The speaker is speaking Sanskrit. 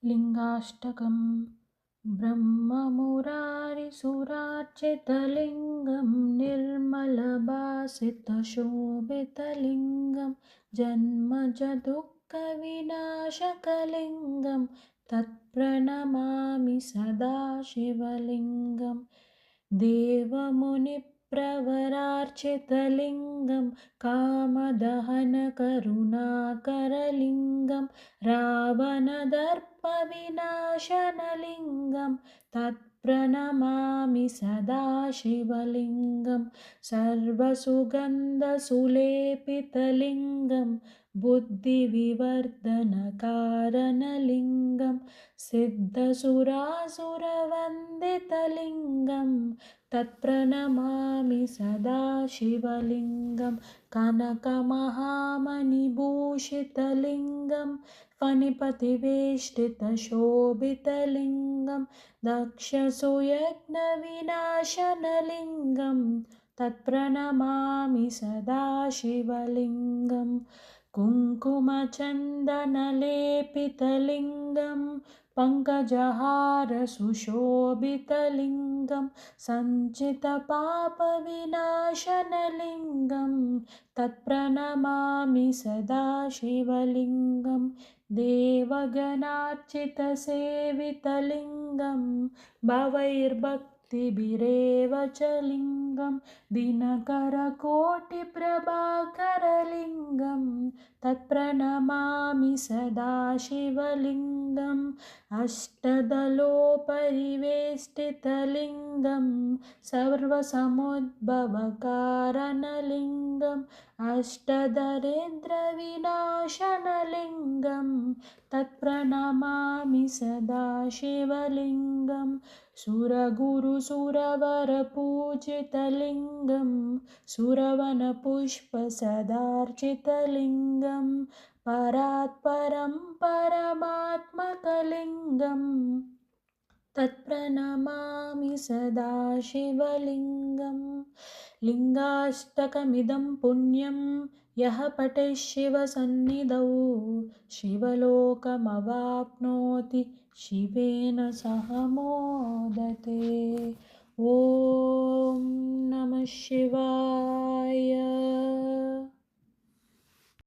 लिङ्गाष्टकम् ब्रह्ममुरारिसुरार्चितलिङ्गं निर्मलभासितशोभितलिङ्गं जन्मजदुःखविनाशकलिङ्गं तत्प्रणमामि सदा शिवलिङ्गं देवमुनिप्रवरार्चितलिङ्गं कामदहनकरुणाकरलिङ्गं रावणदर्पविनाशनलिङ्गं तत्प्रणमामि सदा शिवलिङ्गं सर्वसुगन्धसुलेपितलिङ्गं बुद्धिविवर्धनकारणलिङ्गं सिद्धसुरासुरवन्दितलिङ्गं तत्प्रणमामि सदा शिवलिङ्गं कनकमहामणिभूषितलिङ्गं फणिपतिवेष्टितशोभितलिङ्गं दक्षसुयज्ञविनाशनलिङ्गं तत्प्रणमामि सदा शिवलिङ्गं कुङ्कुमचन्दनलेपितलिङ्गं पङ्कजहारसुशोभितलिङ्गं सञ्चितपापविनाशनलिङ्गं तत्प्रणमामि सदा शिवलिङ्गं देवगणार्चितसेवितलिङ्गं भवैर्भक्तिभिरेव च लिङ्गं दिनकरकोटिप्रभाकरलिङ्गं तत्प्रणमामि सदा शिवलिङ्गम् अष्टदलोपरिवेष्टितलिङ्गं सर्वसमुद्भवकारणलिङ्गम् अष्टदरिद्रविनाशनलिङ्गं तत्प्रणमामि सदा शिवलिङ्गं सुरगुरुसुरवरपूजितलिङ्गं सुरवनपुष्पसदार्चितलिङ्गं परात्परं परमात्मकलिङ्गं तत्प्रणमामि सदा शिवलिङ्गं लिङ्गाष्टकमिदं पुण्यं यः पठेत् शिवसन्निधौ शिवलोकमवाप्नोति शिवेन सह मोदते। ॐ नमः शिवाय।